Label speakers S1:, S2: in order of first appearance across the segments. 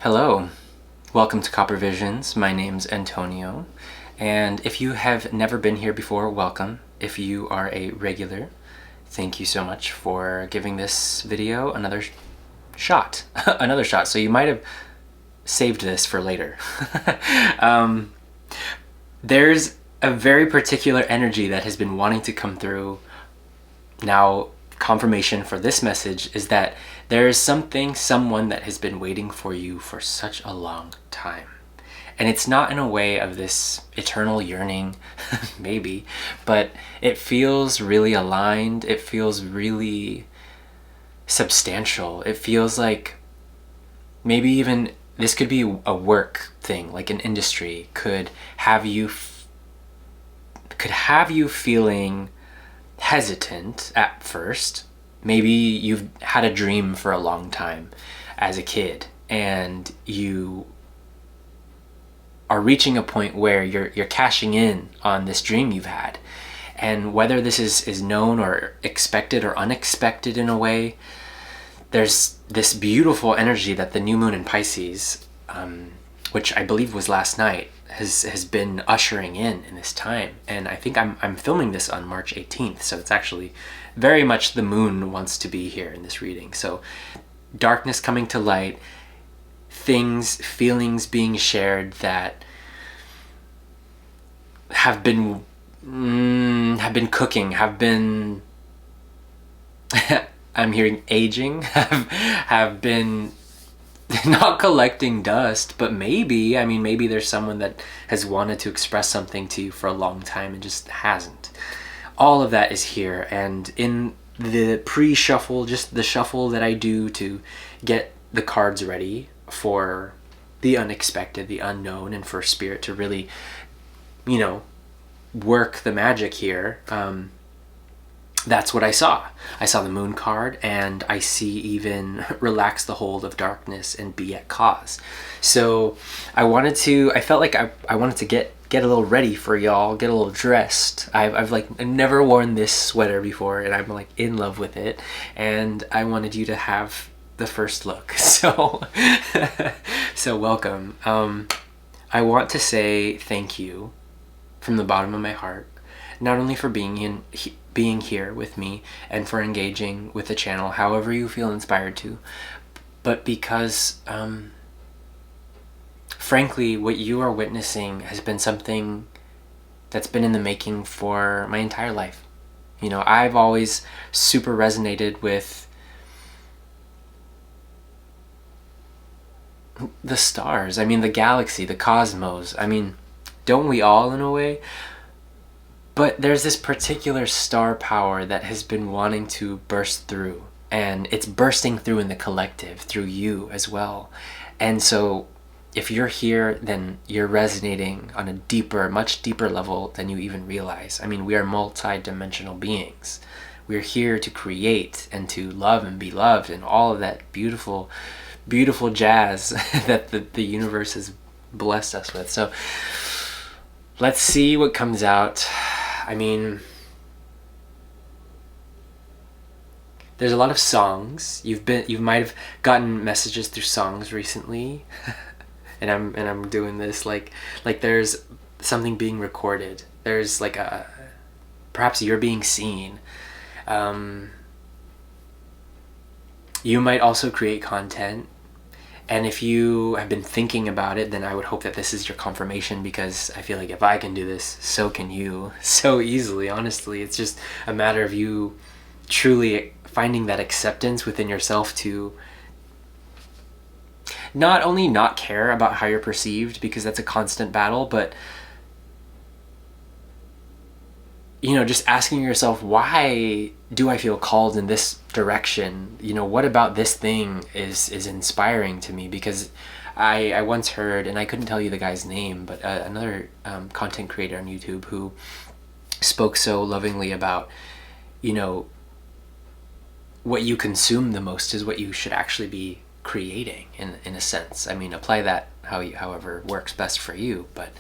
S1: Hello, welcome to Copper Visions. My name's Antonio, and if you have never been here before, welcome. If you are a regular, thank you so much for giving this video another shot. Another shot, so you might have saved this for later. There's a very particular energy that has been wanting to come through. Now, confirmation for this message is that there is someone that has been waiting for you for such a long time. And it's not in a way of this eternal yearning, maybe, but it feels really aligned. It feels really substantial. It feels like maybe even this could be a work thing, like an industry could have you feeling hesitant at first. Maybe you've had a dream for a long time as a kid and you are reaching a point where you're cashing in on this dream you've had. And whether this is known or expected or unexpected in a way, there's this beautiful energy that the new moon in Pisces, which I believe was last night, has been ushering in this time. And I think I'm filming this on March 18th, so it's actually very much the moon wants to be here in this reading. So darkness coming to light, feelings being shared that have been cooking, I'm hearing aging, have been not collecting dust, but maybe there's someone that has wanted to express something to you for a long time and just hasn't. All of that is here, and in the pre-shuffle, just the shuffle that I do to get the cards ready for the unexpected, the unknown, and for spirit to really, work the magic here. That's what I saw. I saw the moon card, and I see even relax the hold of darkness and be at cause. So I felt like I wanted to get a little ready for y'all, get a little dressed. I've never worn this sweater before, and I'm like in love with it, and I wanted you to have the first look. So so welcome. I want to say thank you from the bottom of my heart, not only for being here with me and for engaging with the channel however you feel inspired to, but because frankly what you are witnessing has been something that's been in the making for my entire life. I've always super resonated with the stars, the galaxy, the cosmos. Don't we all in a way? But there's this particular star power that has been wanting to burst through, and it's bursting through in the collective, through you as well. And so if you're here, then you're resonating on a deeper, much deeper level than you even realize. We are multi-dimensional beings. We're here to create and to love and be loved and all of that beautiful, beautiful jazz that the universe has blessed us with. So let's see what comes out. There's a lot of songs. You might have gotten messages through songs recently, and I'm doing this like there's something being recorded. There's perhaps you're being seen. You might also create content. And if you have been thinking about it, then I would hope that this is your confirmation, because I feel like if I can do this, so can you, so easily. Honestly, it's just a matter of you truly finding that acceptance within yourself to not only not care about how you're perceived, because that's a constant battle, but just asking yourself, why do I feel called in this direction? What about this thing is inspiring to me? Because I once heard, and I couldn't tell you the guy's name, but another content creator on YouTube who spoke so lovingly about, what you consume the most is what you should actually be creating in a sense. Apply that however works best for you. But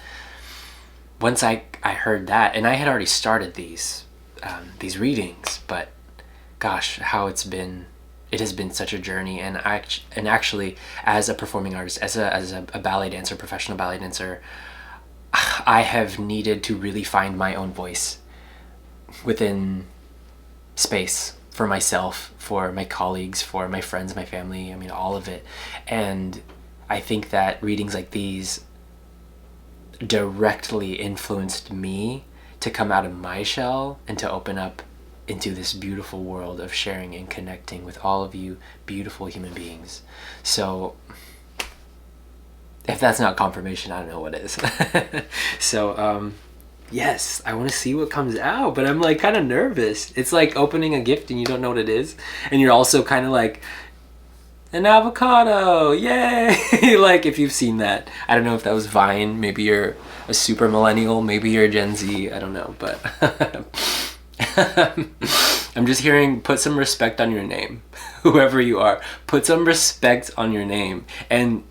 S1: once I heard that, and I had already started these readings, but gosh, how it's been it has been such a journey. And actually, as a performing artist, as a ballet dancer, professional ballet dancer, I have needed to really find my own voice within space, for myself, for my colleagues, for my friends, my family, I mean, all of it. And I think that readings like these directly influenced me to come out of my shell and to open up into this beautiful world of sharing and connecting with all of you beautiful human beings. So if that's not confirmation, I don't know what is. So yes, I want to see what comes out, but I'm like kind of nervous. It's like opening a gift and you don't know what it is, and you're also kind of like, an avocado, yay! Like, if you've seen that, I don't know if that was Vine, maybe you're a super millennial, maybe you're Gen Z, I don't know, but I'm just hearing, put some respect on your name. Whoever you are, put some respect on your name. And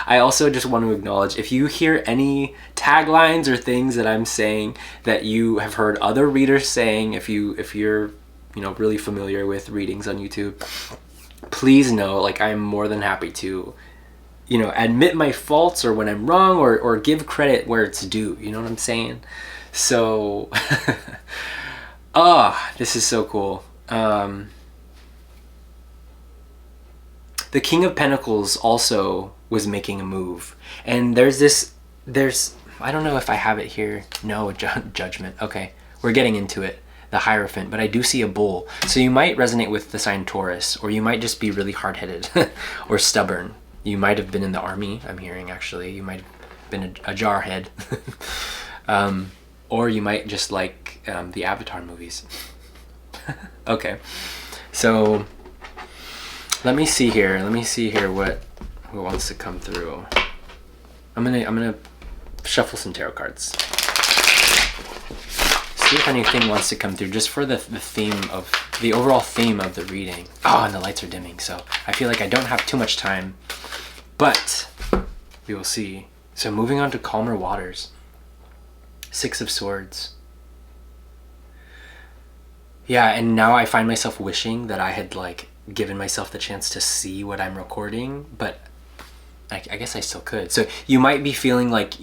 S1: I also just want to acknowledge, if you hear any taglines or things that I'm saying that you have heard other readers saying, if you're really familiar with readings on YouTube, please know, like, I'm more than happy to admit my faults or when I'm wrong, or give credit where it's due, you know what I'm saying? So this is so cool. The King of Pentacles also was making a move, and there's I don't know if I have it here. No, Judgment. Okay, we're getting into it. The Hierophant, but I do see a bull. So you might resonate with the sign Taurus, or you might just be really hard-headed or stubborn. You might have been in the army, I'm hearing, actually. You might have been a jarhead. Or you might just like the Avatar movies. Okay, so let me see here what wants to come through. I'm gonna shuffle some tarot cards. See if anything wants to come through, just for the overall theme of the reading. Oh, and the lights are dimming, so I feel like I don't have too much time, but we will see. So moving on to calmer waters. Six of Swords. Yeah, and now I find myself wishing that I had like given myself the chance to see what I'm recording, but I guess I still could. So you might be feeling like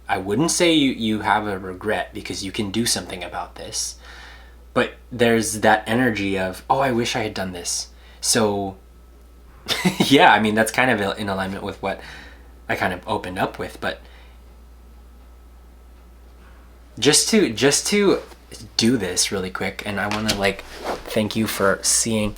S1: I wouldn't say you have a regret, because you can do something about this, but there's that energy of, oh, I wish I had done this. So yeah, I mean, that's kind of in alignment with what I kind of opened up with, but just to do this really quick, and I want to like thank you for seeing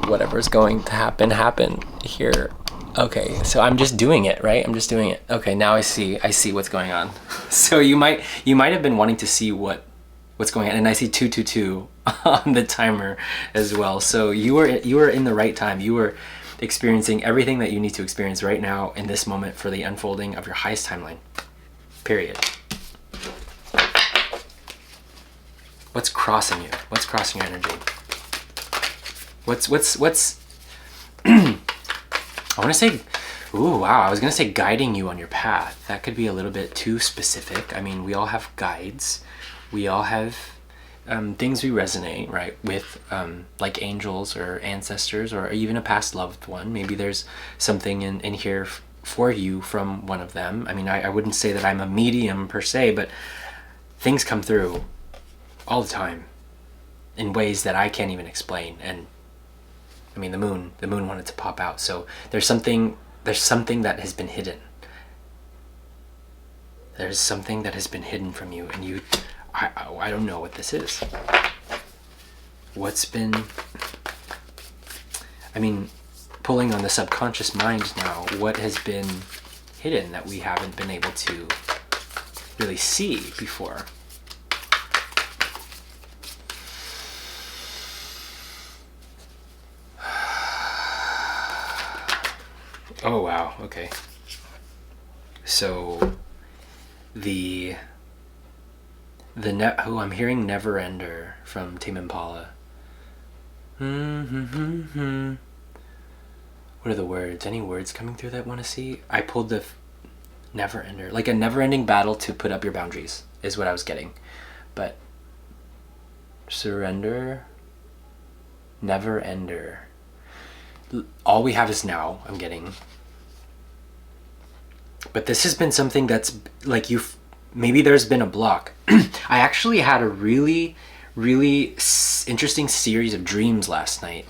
S1: whatever's going to happen here. Okay, so I'm just doing it, right? I'm just doing it. Okay, now I see what's going on. So you might have been wanting to see what's going on, and I see 222 on the timer as well. So you were in the right time. You were experiencing everything that you need to experience right now in this moment for the unfolding of your highest timeline. Period. What's crossing you? What's crossing your energy? What's I want to say, ooh, wow, I was going to say guiding you on your path. That could be a little bit too specific. I mean, we all have guides. We all have things we resonate, right, with, like angels or ancestors or even a past loved one. Maybe there's something in here for you from one of them. I mean, I wouldn't say that I'm a medium per se, but things come through all the time in ways that I can't even explain. And I mean, the moon wanted to pop out. So there's something that has been hidden. There's something that has been hidden from you, and I don't know what this is. What's been, I mean, pulling on the subconscious mind now, what has been hidden that we haven't been able to really see before? Oh wow, okay. So I'm hearing Never Ender from Tame Impala. What are the words? Any words coming through that I want to see? I pulled the Never Ender, like a never-ending battle to put up your boundaries is what I was getting. But surrender, Never ender. All we have is now, I'm getting. But this has been something that's like maybe there's been a block. I actually had a really, really interesting series of dreams last night.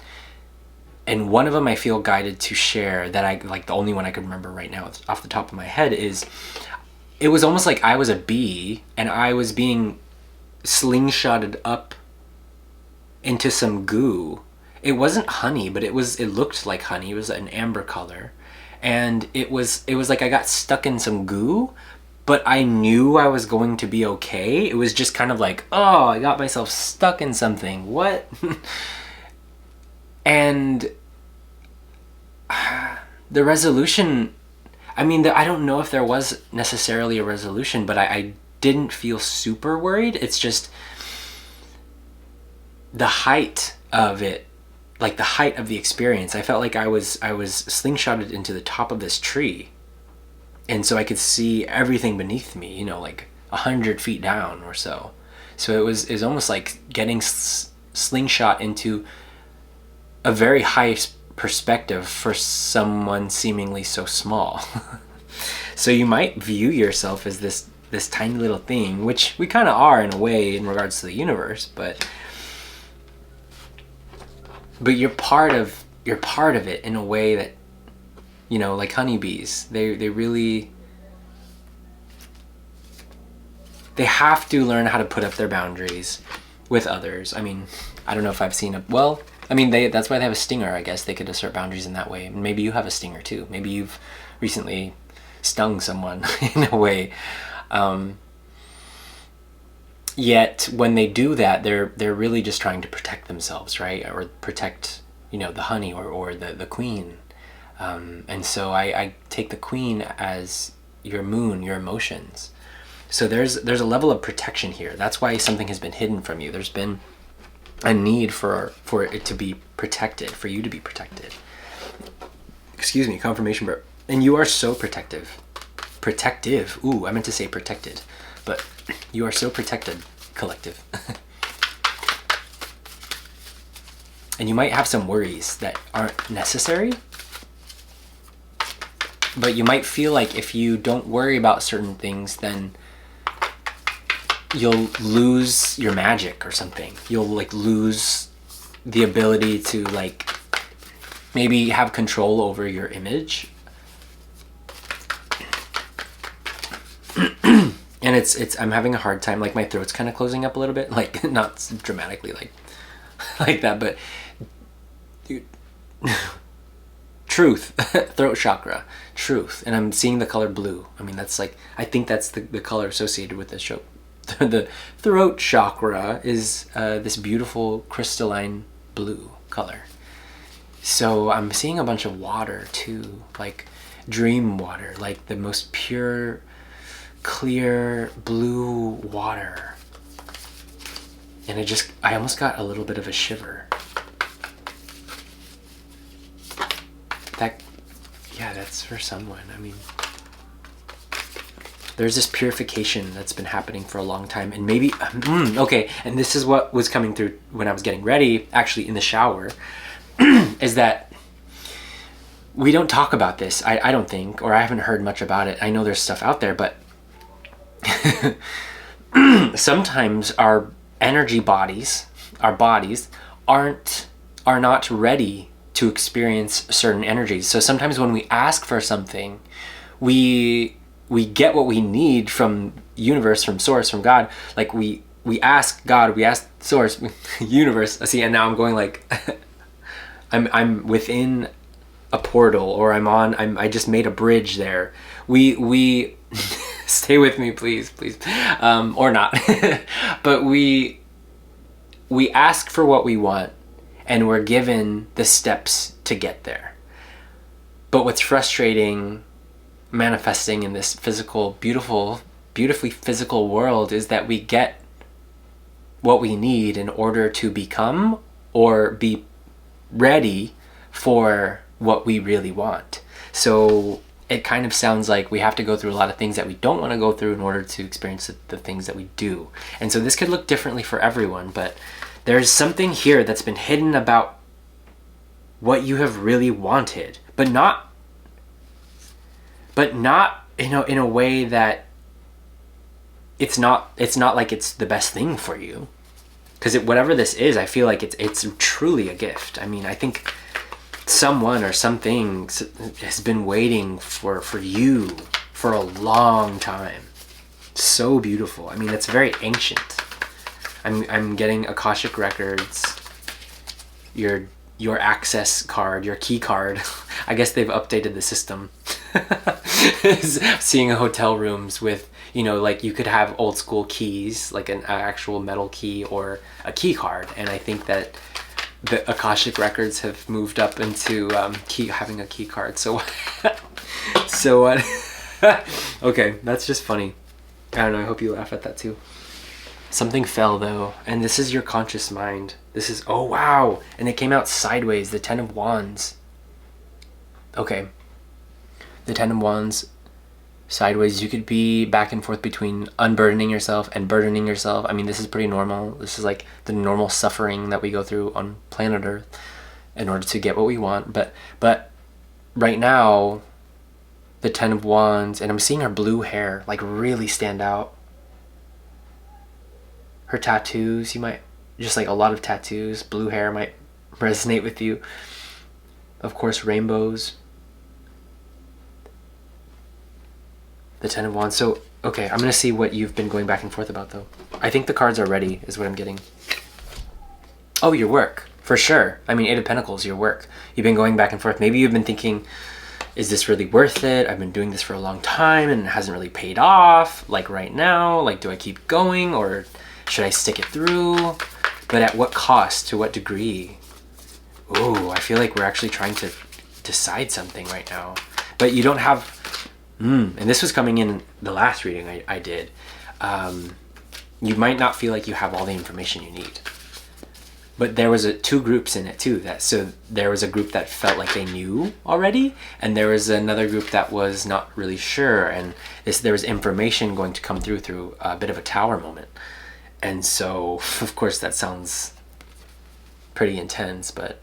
S1: And one of them I feel guided to share, that I like, the only one I could remember right now off the top of my head, is it was almost like I was a bee and I was being slingshotted up into some goo. It wasn't honey, but it looked like honey. It was an amber color. And it was like I got stuck in some goo, but I knew I was going to be okay. It was just kind of like, oh, I got myself stuck in something. What? And the resolution, I mean, I don't know if there was necessarily a resolution, but I didn't feel super worried. It's just the height of it, like the height of the experience. I felt like I was slingshotted into the top of this tree, and so I could see everything beneath me, you know, like 100 feet down or so. So it was almost like getting slingshot into a very high perspective for someone seemingly so small. So you might view yourself as this tiny little thing, which we kind of are in a way in regards to the universe, but you're part of it in a way that, you know, like honeybees, they have to learn how to put up their boundaries with others. I mean, I don't know if I've seen that's why they have a stinger. I guess they could assert boundaries in that way. Maybe you have a stinger too. Maybe you've recently stung someone in a way. Yet when they do that, they're really just trying to protect themselves, right? Or protect, you know, the honey or the queen. And so I take the queen as your moon, your emotions. So there's a level of protection here. That's why something has been hidden from you. There's been a need for it to be protected, for you to be protected. Excuse me, confirmation burp. And you are so protective. Protective. Ooh, I meant to say protected. But you are so protected, collective. And you might have some worries that aren't necessary. But you might feel like if you don't worry about certain things, then you'll lose your magic or something. You'll like lose the ability to like maybe have control over your image. And it's I'm having a hard time, like my throat's kind of closing up a little bit, like not dramatically like that, but dude, truth, throat chakra, truth. And I'm seeing the color blue. I mean, that's like, I think that's the color associated with this show. The throat chakra is this beautiful crystalline blue color. So I'm seeing a bunch of water too, like dream water, like the most pure, clear blue water. And I almost got a little bit of a shiver. That's for someone. I mean, there's this purification that's been happening for a long time, and maybe okay, and this is what was coming through when I was getting ready, actually in the shower, is that we don't talk about this. I don't think, or I haven't heard much about it. I know there's stuff out there, but sometimes our energy bodies, our bodies are not ready to experience certain energies. So sometimes when we ask for something, we get what we need from universe, from source, from God. Like we ask God, we ask source, universe. See, and now I'm going like I'm within a portal, or I just made a bridge there. We stay with me, please, or not. But we ask for what we want, and we're given the steps to get there. But what's frustrating manifesting in this physical, beautifully physical world is that we get what we need in order to become or be ready for what we really want. So it kind of sounds like we have to go through a lot of things that we don't want to go through in order to experience the things that we do. And so this could look differently for everyone, but there's something here that's been hidden about what you have really wanted, but not in a way that it's not like it's the best thing for you. Because whatever this is, I feel like it's truly a gift. I mean, I think someone or something has been waiting for you for a long time. So beautiful. I mean, it's very ancient. I'm getting Akashic Records, your access card, your key card. I guess they've updated the system. Seeing hotel rooms with, like you could have old school keys, like an actual metal key or a key card. And I think that the Akashic Records have moved up into having a key card. So, so what? Okay, that's just funny. I don't know, I hope you laugh at that too. Something fell though, and this is your conscious mind. This is, oh wow, and it came out sideways, the 10 of Wands. Okay, the 10 of Wands sideways. You could be back and forth between unburdening yourself and burdening yourself. I mean, this is pretty normal. This is like the normal suffering that we go through on planet Earth in order to get what we want. But right now, the 10 of Wands, and I'm seeing her blue hair like really stand out. Her tattoos, you might, just like a lot of tattoos, blue hair might resonate with you. Of course, rainbows. The 10 of Wands. So, okay, I'm going to see what you've been going back and forth about, though. I think the cards are ready, is what I'm getting. Oh, your work. For sure. I mean, 8 of Pentacles, your work. You've been going back and forth. Maybe you've been thinking, is this really worth it? I've been doing this for a long time and it hasn't really paid off. Like right now, like do I keep going or should I stick it through? But at what cost? To what degree? Ooh, I feel like we're actually trying to decide something right now. But you don't have... and this was coming in the last reading I did. You might not feel like you have all the information you need. But there was two groups in it too. So there was a group that felt like they knew already, and there was another group that was not really sure. And there was information going to come through a bit of a tower moment. And so, of course, that sounds pretty intense, but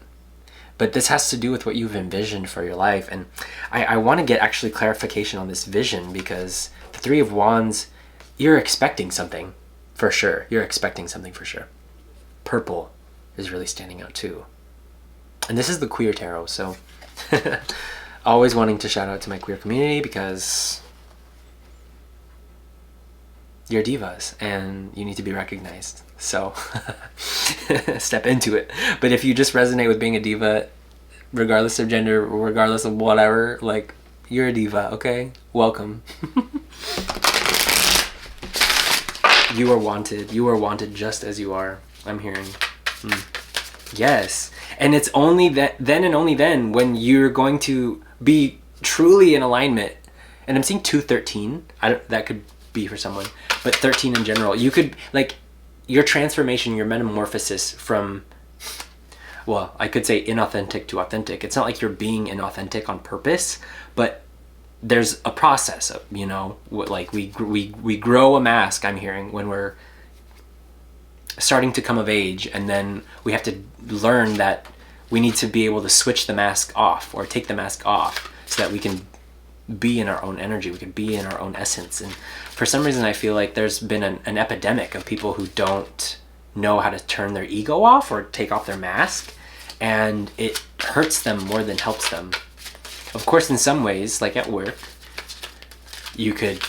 S1: this has to do with what you've envisioned for your life. And I want to get actually clarification on this vision, because the 3 of Wands, you're expecting something for sure. You're expecting something for sure. Purple is really standing out too. And this is the queer tarot, so always wanting to shout out to my queer community, because you're divas and you need to be recognized. So step into it. But if you just resonate with being a diva, regardless of gender, regardless of whatever, like, you're a diva, okay? Welcome. You are wanted. You are wanted just as you are. I'm hearing. Yes. And it's only then and only then when you're going to be truly in alignment. And I'm seeing 213. That could be for someone, but 13 in general. You could, like, your transformation, your metamorphosis from, well, I could say inauthentic to authentic. It's not like you're being inauthentic on purpose, but there's a process of, like we grow a mask, I'm hearing, when we're starting to come of age, and then we have to learn that we need to be able to switch the mask off or take the mask off so that we can be in our own energy, we can be in our own essence. And for some reason I feel like there's been an epidemic of people who don't know how to turn their ego off or take off their mask, and it hurts them more than helps them. Of course, in some ways, like at work, you could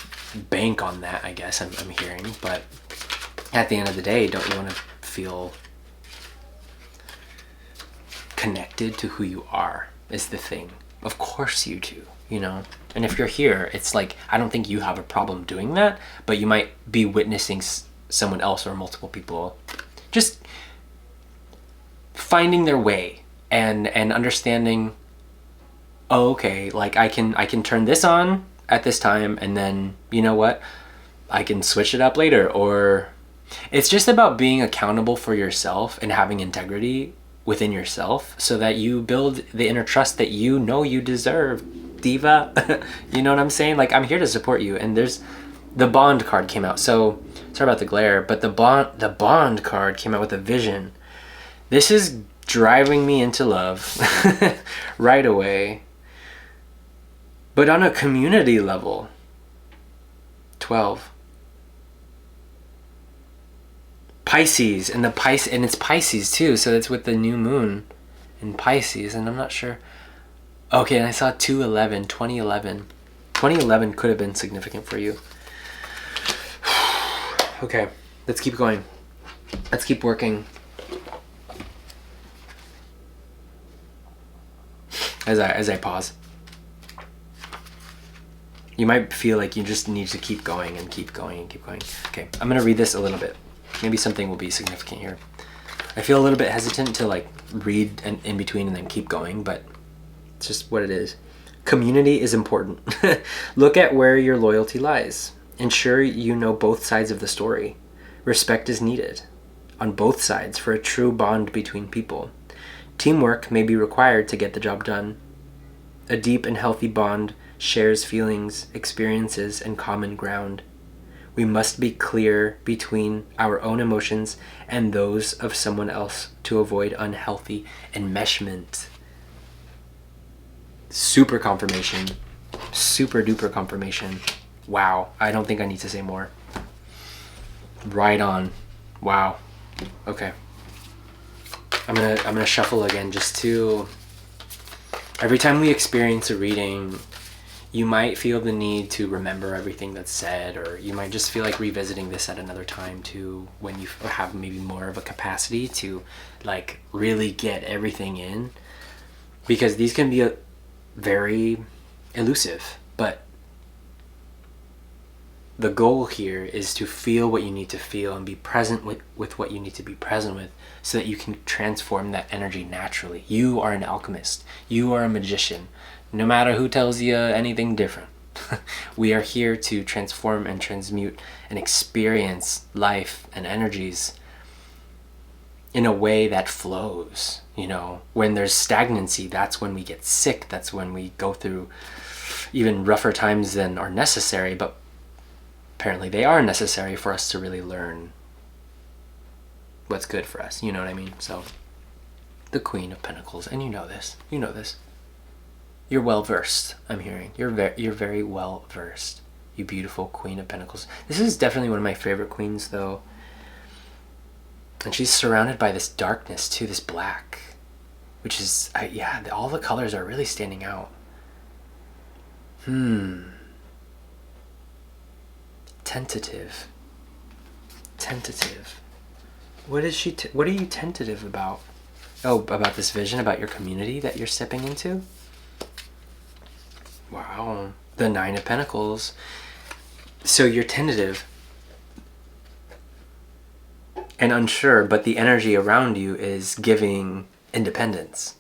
S1: bank on that, I guess, I'm hearing, but at the end of the day, don't you want to feel connected to who you are is the thing. Of course you do, And if you're here, it's like, I don't think you have a problem doing that, but you might be witnessing someone else or multiple people just finding their way and understanding, oh, okay, like I can turn this on at this time, and then, you know what, I can switch it up later. Or it's just about being accountable for yourself and having integrity within yourself so that you build the inner trust that you deserve, diva. You know what I'm saying? Like, I'm here to support you. And there's the bond card came out. So sorry about the glare, but the bond card came out with a vision. This is driving me into love right away. But on a community level, 12. Pisces, and it's Pisces too, so it's with the new moon in Pisces, and I'm not sure. Okay, and I saw 2011. 2011 could have been significant for you. Okay, let's keep going. Let's keep working. As I pause. You might feel like you just need to keep going and keep going and keep going. Okay, I'm gonna read this a little bit. Maybe something will be significant here. I feel a little bit hesitant to like read in between and then keep going, but it's just what it is. Community is important. Look at where your loyalty lies. Ensure you know both sides of the story. Respect is needed on both sides for a true bond between people. Teamwork may be required to get the job done. A deep and healthy bond shares feelings, experiences, and common ground. We must be clear between our own emotions and those of someone else to avoid unhealthy enmeshment. Super confirmation. Super duper confirmation. Wow. I don't think I need to say more. Right on. Wow. Okay. I'm gonna shuffle again just to... Every time we experience a reading, you might feel the need to remember everything that's said, or you might just feel like revisiting this at another time too, when you have maybe more of a capacity to like really get everything in, because these can be very elusive, but the goal here is to feel what you need to feel and be present with what you need to be present with, so that you can transform that energy naturally. You are an alchemist. You are a magician. No matter who tells you anything different. We are here to transform and transmute and experience life and energies in a way that flows. You know, when there's stagnancy, that's when we get sick. That's when we go through even rougher times than are necessary, but apparently they are necessary for us to really learn what's good for us. You know what I mean? So, the Queen of Pentacles, and you know this. You're well versed. I'm hearing you're very well versed. You beautiful Queen of Pentacles. This is definitely one of my favorite queens, though. And she's surrounded by this darkness too, this black, which is all the colors are really standing out. Tentative. What is she? What are you tentative about? Oh, about this vision, about your community that you're stepping into? Wow. The Nine of Pentacles. So you're tentative and unsure, but the energy around you is giving independence.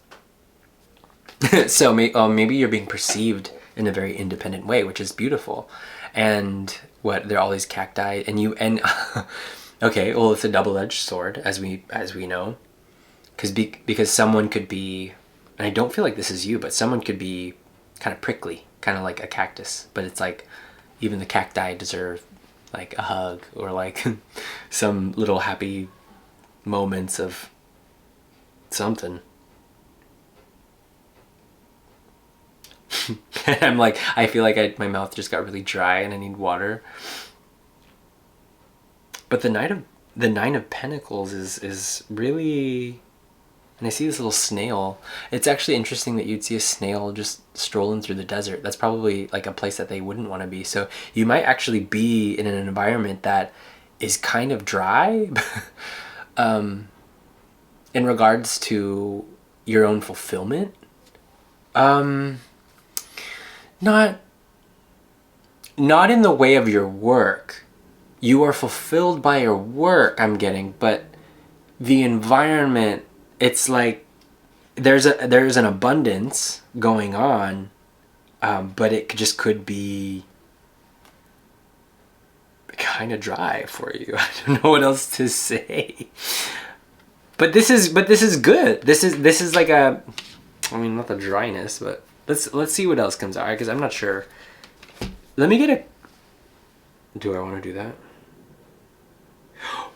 S1: So maybe you're being perceived in a very independent way, which is beautiful. And there are all these cacti, and okay, well, it's a double-edged sword, as we know, because someone could be, and I don't feel like this is you, but someone could be kind of prickly, kind of like a cactus, but it's like even the cacti deserve like a hug, or like some little happy moments of something. I'm like, I feel like my mouth just got really dry and I need water. But the Nine of Pentacles is really, and I see this little snail. It's actually interesting that you'd see a snail just strolling through the desert. That's probably like a place that they wouldn't want to be. So you might actually be in an environment that is kind of dry in regards to your own fulfillment. Not in the way of your work. You are fulfilled by your work, I'm getting, but the environment, it's like there's an abundance going on, but it just could be kind of dry for you. I don't know what else to say. But this is good. This is like a, I mean, not the dryness, but let's see what else comes out, because I'm not sure. Let me get a, do I want to do that?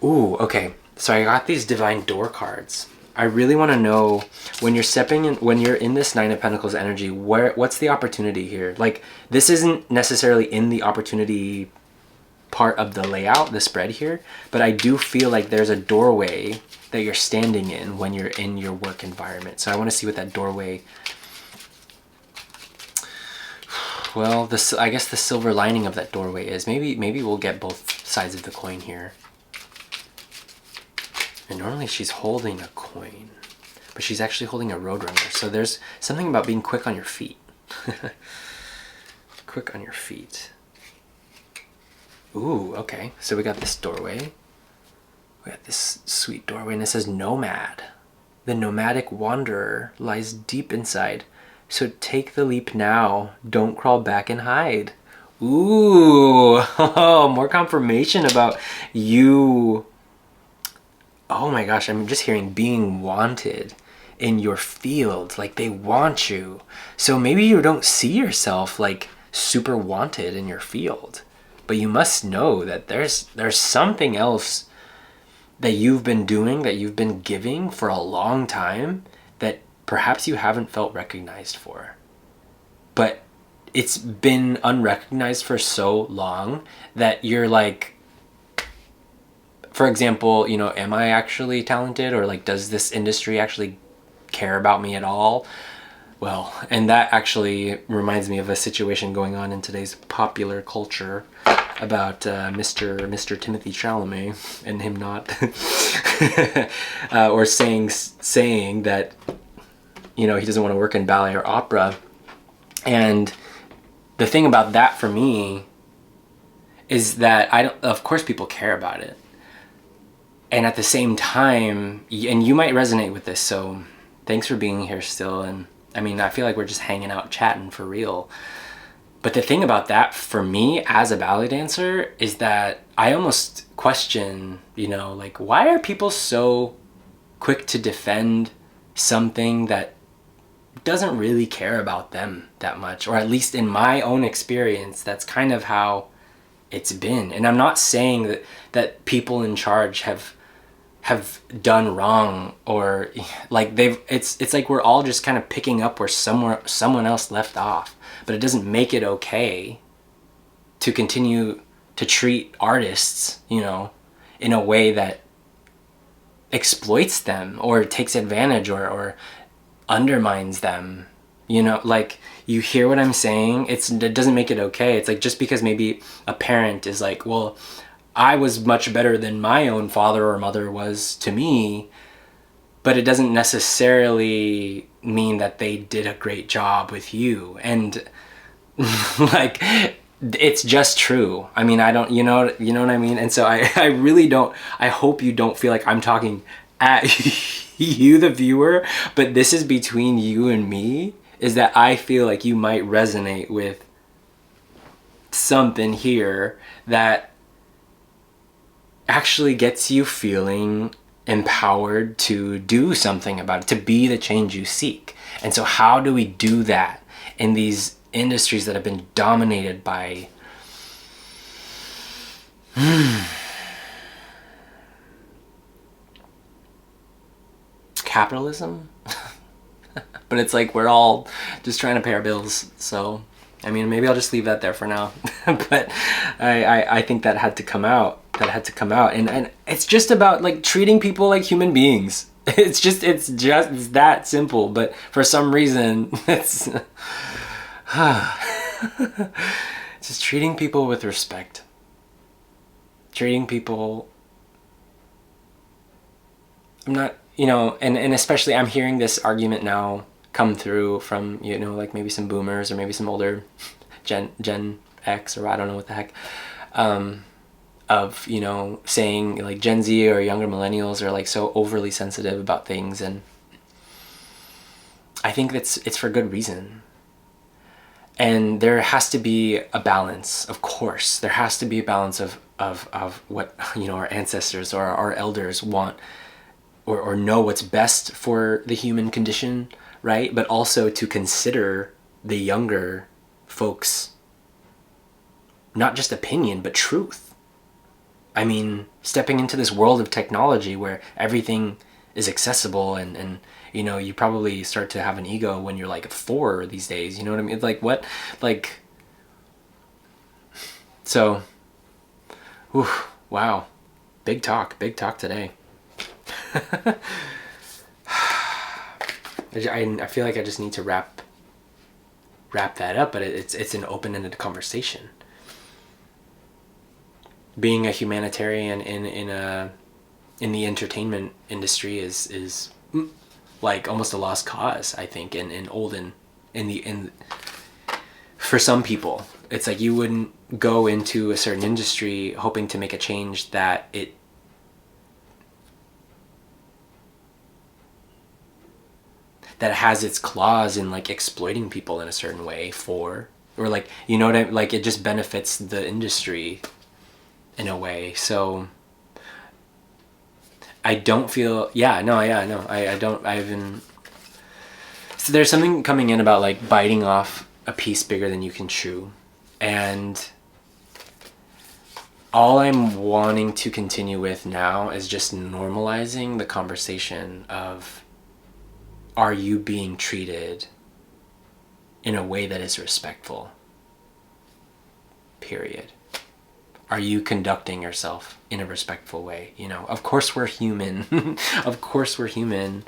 S1: Ooh, okay. So I got these Divine Door cards. I really want to know when you're stepping in, when you're in this Nine of Pentacles energy, what's the opportunity here? Like, this isn't necessarily in the opportunity part of the layout, the spread here, but I do feel like there's a doorway that you're standing in when you're in your work environment. So I want to see what that doorway. Well, I guess the silver lining of that doorway is maybe we'll get both sides of the coin here. And normally she's holding a coin, but she's actually holding a roadrunner. So there's something about being quick on your feet. Quick on your feet. Ooh, okay. So we got this doorway. We got this sweet doorway, and it says nomad. The nomadic wanderer lies deep inside. So take the leap now. Don't crawl back and hide. Ooh, more confirmation about you. Oh my gosh, I'm just hearing being wanted in your field. Like, they want you. So maybe you don't see yourself like super wanted in your field, but you must know that there's something else that you've been doing, that you've been giving for a long time, that perhaps you haven't felt recognized for. But it's been unrecognized for so long that you're like, for example, you know, am I actually talented, or like, does this industry actually care about me at all? Well, and that actually reminds me of a situation going on in today's popular culture about Mr. Timothy Chalamet and him not, or saying that, you know, he doesn't want to work in ballet or opera. And the thing about that for me is that of course people care about it. And at the same time, and you might resonate with this, so thanks for being here still. And I mean, I feel like we're just hanging out, chatting for real. But the thing about that for me as a ballet dancer is that I almost question, you know, like, why are people so quick to defend something that doesn't really care about them that much? Or at least in my own experience, that's kind of how it's been. And I'm not saying that people in charge have done wrong, or like it's like we're all just kind of picking up where someone else left off. But it doesn't make it okay to continue to treat artists, you know, in a way that exploits them or takes advantage or undermines them. You know, like, you hear what I'm saying? It doesn't make it okay. It's like, just because maybe a parent is like, well, I was much better than my own father or mother was to me, but it doesn't necessarily mean that they did a great job with you. And like, it's just true. I mean, I don't, you know what I mean? And so I really don't, I hope you don't feel like I'm talking at you, the viewer, but this is between you and me, is that I feel like you might resonate with something here that actually gets you feeling empowered to do something about it, to be the change you seek. And so how do we do that in these industries that have been dominated by capitalism? But it's like we're all just trying to pay our bills. So I mean, maybe I'll just leave that there for now. But I think that had to come out. And it's just about like treating people like human beings. It's just that simple. But for some reason, it's just treating people with respect. Treating people. I'm not, you know, and especially I'm hearing this argument now come through from, you know, like maybe some boomers or maybe some older Gen X, or I don't know what the heck, of, you know, saying like Gen Z or younger millennials are like so overly sensitive about things. And I think it's for good reason. And there has to be a balance, of course. There has to be a balance of what, you know, our ancestors or our elders want or know what's best for the human condition, right? But also to consider the younger folks, not just opinion, but truth. I mean, stepping into this world of technology where everything is accessible, and you know, you probably start to have an ego when you're like 4 these days, you know what I mean? Like, what, like, so, whew, wow, big talk today. I feel like I just need to wrap that up, but it's an open-ended conversation. Being a humanitarian in the entertainment industry is like almost a lost cause, I think, for some people. It's like you wouldn't go into a certain industry hoping to make a change that has its claws in like exploiting people in a certain way or like, you know what I, like, it just benefits the industry in a way. So I don't feel, I don't, I haven't, so there's something coming in about like biting off a piece bigger than you can chew. And all I'm wanting to continue with now is just normalizing the conversation of, are you being treated in a way that is respectful? Period. Are you conducting yourself in a respectful way? You know, of course we're human. Of course we're human.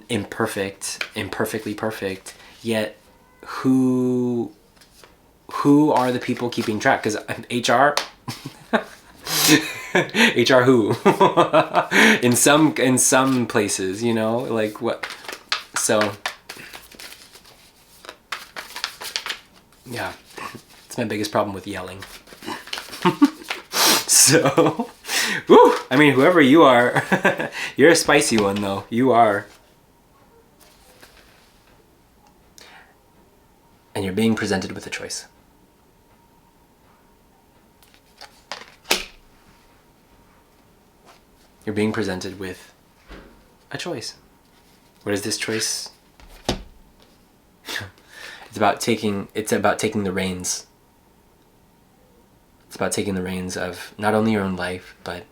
S1: Imperfectly perfect. Yet, who are the people keeping track? Because HR, HR who? in some places, you know, like what? So, yeah, it's my biggest problem with yelling. So, woo, I mean, whoever you are, you're a spicy one though. You are. And you're being presented with a choice. You're being presented with a choice. What is this choice? It's about taking the reins. It's about taking the reins of not only your own life, but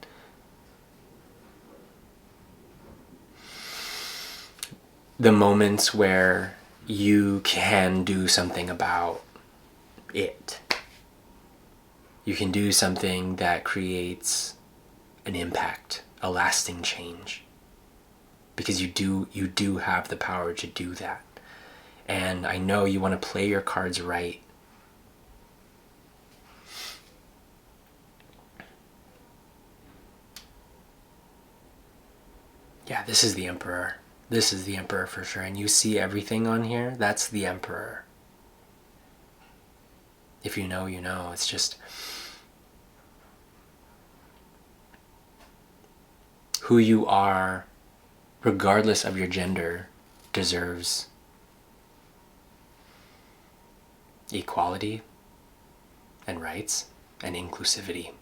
S1: the moments where you can do something about it. You can do something that creates an impact, a lasting change. Because you do have the power to do that. And I know you want to play your cards right. Yeah, this is the Emperor. This is the Emperor for sure. And you see everything on here? That's the Emperor. If you know, you know. It's just who you are, regardless of your gender, deserves equality and rights and inclusivity.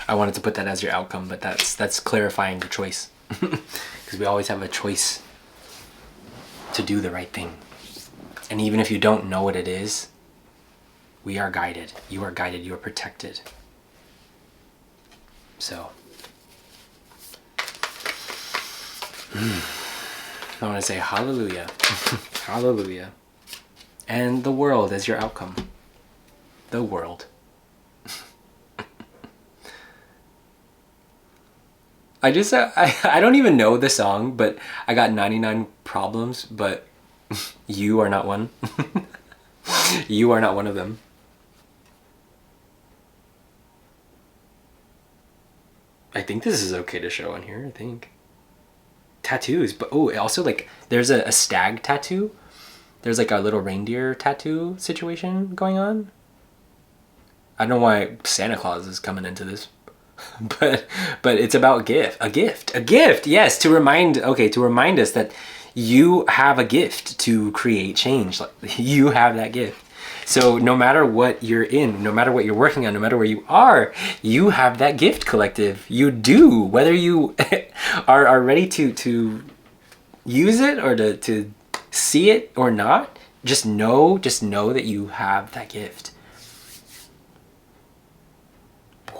S1: I wanted to put that as your outcome, but that's clarifying the choice. Because we always have a choice to do the right thing. And even if you don't know what it is, we are guided. You are guided. You are protected. So, I want to say hallelujah. Hallelujah. And the world as your outcome. The world. I don't even know the song, but I got 99 problems, but you are not one. You are not one of them. I think this is okay to show on here, I think. Tattoos, but also like there's a stag tattoo. There's like a little reindeer tattoo situation going on. I don't know why Santa Claus is coming into this. But it's about a gift, yes, to remind us that you have a gift to create change. You have that gift. So no matter what you're in, no matter what you're working on, no matter where you are, you have that gift, collective. You do, whether you are ready to use it or to see it or not. Just know that you have that gift.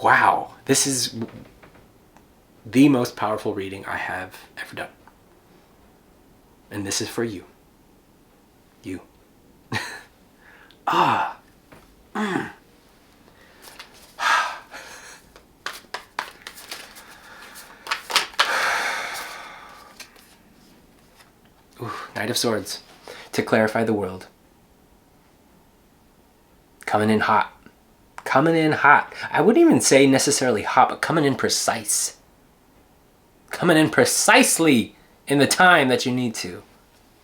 S1: Wow, this is the most powerful reading I have ever done. And this is for you. You. Ah. Ooh, Knight of Swords. To clarify the world. Coming in hot. Coming in hot. I wouldn't even say necessarily hot, but coming in precise. Coming in precisely in the time that you need to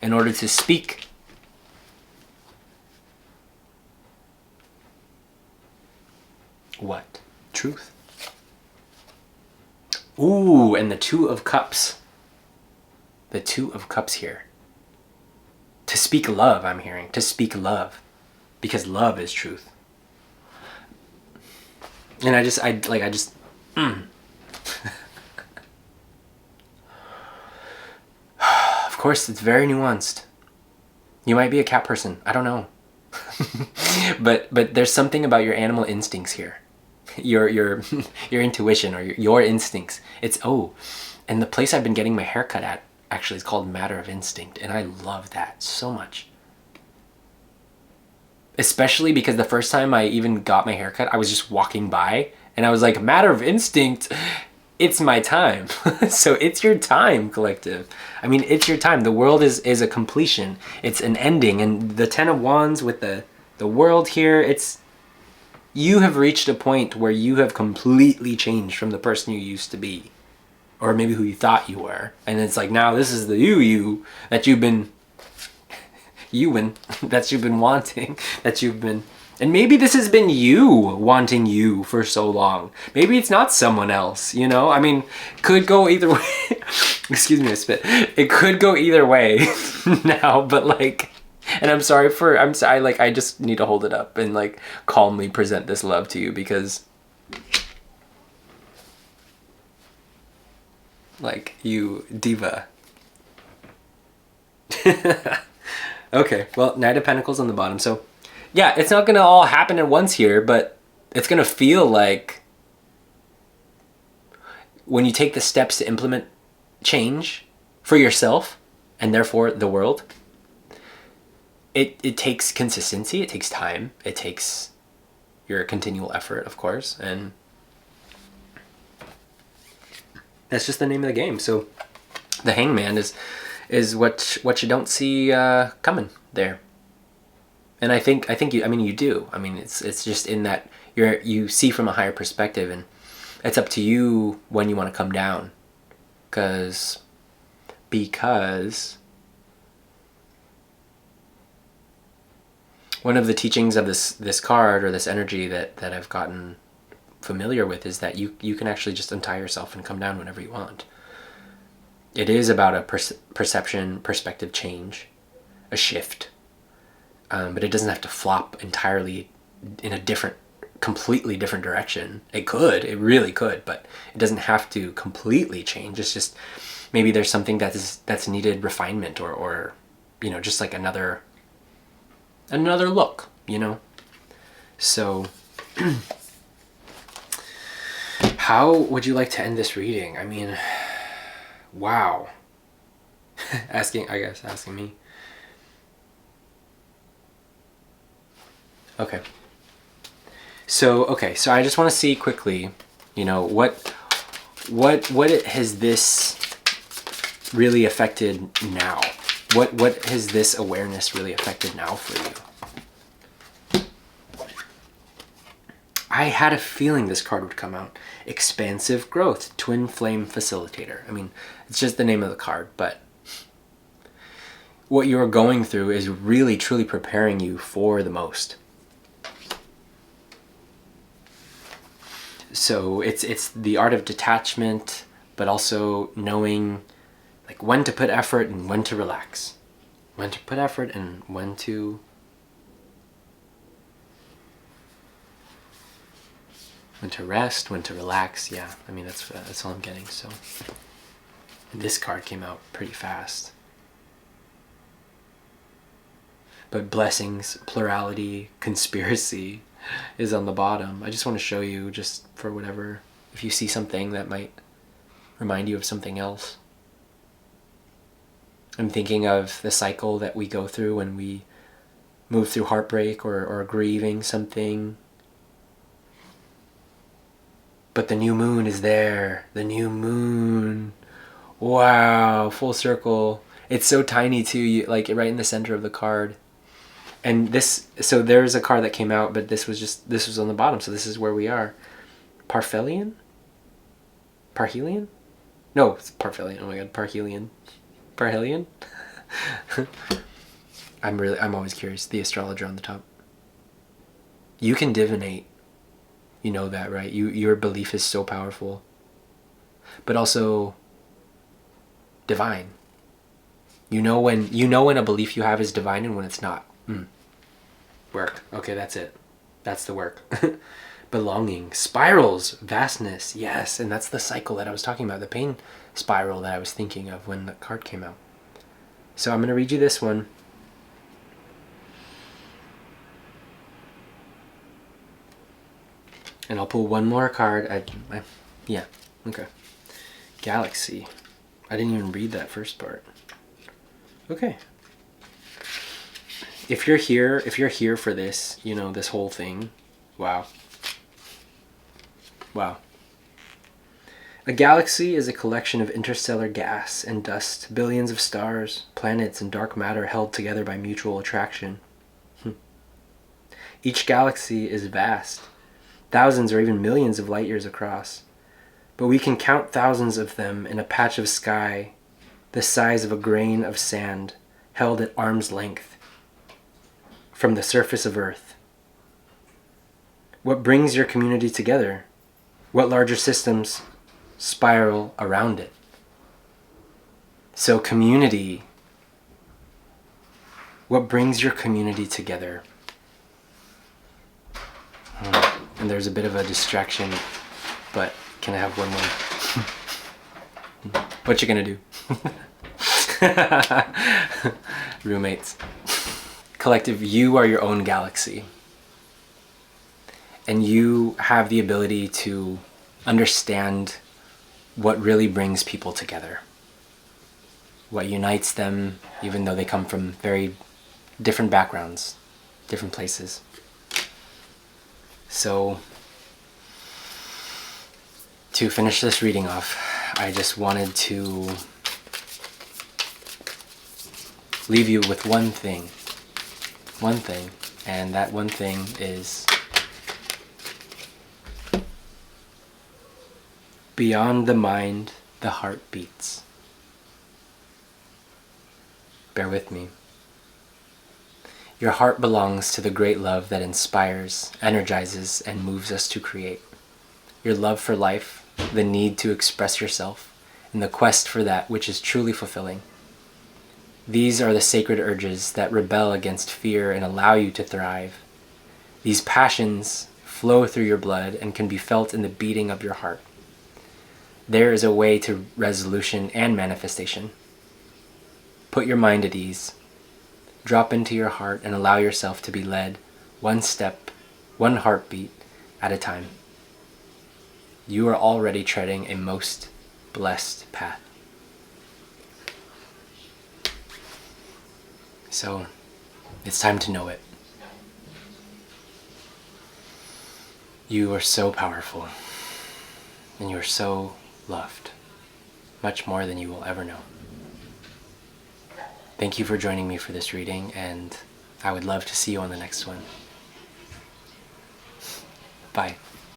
S1: in order to speak. What? Truth. Ooh, and the Two of Cups. The Two of Cups here. To speak love, I'm hearing. To speak love. Because love is truth. And I just. Of course, it's very nuanced. You might be a cat person. I don't know. but there's something about your animal instincts here. Your intuition or your instincts. And the place I've been getting my haircut at actually is called Matter of Instinct, and I love that so much. Especially because the first time I even got my haircut, I was just walking by and I was like, Matter of Instinct, it's my time. So it's your time, collective. I mean, it's your time. The world is a completion. It's an ending. And the Ten of Wands with the world here, you have reached a point where you have completely changed from the person you used to be. Or maybe who you thought you were. And it's like, now this is the you that you've been that you've been wanting, and maybe this has been you wanting you for so long. Maybe it's not someone else, I mean, could go either way. Excuse me, I spit. It could go either way now, but and I'm sorry, I just need to hold it up and calmly present this love to you because you diva. Okay, well, Knight of Pentacles on the bottom. So, yeah, it's not going to all happen at once here, but it's going to feel like when you take the steps to implement change for yourself and therefore the world, it takes consistency, it takes time, it takes your continual effort, of course, and that's just the name of the game. So, the Hangman is what you don't see coming there. And I think you do. I mean, it's just in that you see from a higher perspective, and it's up to you when you want to come down. Because one of the teachings of this card or this energy that I've gotten familiar with is that you can actually just untie yourself and come down whenever you want. It is about a perspective change, a shift, but it doesn't have to flop entirely in a completely different direction. It really could, but it doesn't have to completely change. It's just maybe there's something that's needed refinement or just another look, So, how would you like to end this reading? I mean, wow. asking me. Okay. So I just want to see quickly, what has this really affected now? What has this awareness really affected now for you? I had a feeling this card would come out. Expansive Growth, Twin Flame Facilitator. I mean, it's just the name of the card, but what you're going through is really, truly preparing you for the most. So it's the art of detachment, but also knowing when to put effort and when to relax. When to put effort and when to rest, when to relax. Yeah, I mean, that's all I'm getting. So this card came out pretty fast. But blessings, plurality, conspiracy, is on the bottom. I just want to show you, just for whatever, if you see something that might remind you of something else. I'm thinking of the cycle that we go through when we move through heartbreak or grieving something. But the new moon is there. The new moon. Wow, full circle. It's so tiny too, like right in the center of the card. And this, so there's a card that came out, but this was on the bottom, so this is where we are. Parphelion? Parhelion? No, it's Parphelion. Oh my god, Parhelion. Parhelion? I'm always curious. The astrologer on the top. You can divinate. You know that, right? Your belief is so powerful. But also divine. You know when a belief you have is divine and when it's not. Work. Okay, that's it. That's the work. Belonging. Spirals. Vastness. Yes, and that's the cycle that I was talking about. The pain spiral that I was thinking of when the card came out. So I'm going to read you this one. And I'll pull one more card. Yeah, okay. Galaxy. I didn't even read that first part. Okay. If you're here for this, you know, this whole thing, wow. Wow. A galaxy is a collection of interstellar gas and dust, billions of stars, planets, and dark matter held together by mutual attraction. Each galaxy is vast, thousands or even millions of light years across, but we can count thousands of them in a patch of sky the size of a grain of sand held at arm's length from the surface of Earth. What brings your community together? What larger systems spiral around it? So community. What brings your community together? And there's a bit of a distraction, but can I have one more? What you gonna do? Roommates. Collective, you are your own galaxy. And you have the ability to understand what really brings people together. What unites them, even though they come from very different backgrounds, different places. So, to finish this reading off, I just wanted to leave you with one thing, and that one thing is beyond the mind, the heart beats. Bear with me. Your heart belongs to the great love that inspires, energizes, and moves us to create. Your love for life, the need to express yourself, and the quest for that which is truly fulfilling. These are the sacred urges that rebel against fear and allow you to thrive. These passions flow through your blood and can be felt in the beating of your heart. There is a way to resolution and manifestation. Put your mind at ease. Drop into your heart and allow yourself to be led one step, one heartbeat at a time. You are already treading a most blessed path. So, it's time to know it. You are so powerful, and you are so loved, much more than you will ever know. Thank you for joining me for this reading, and I would love to see you on the next one. Bye.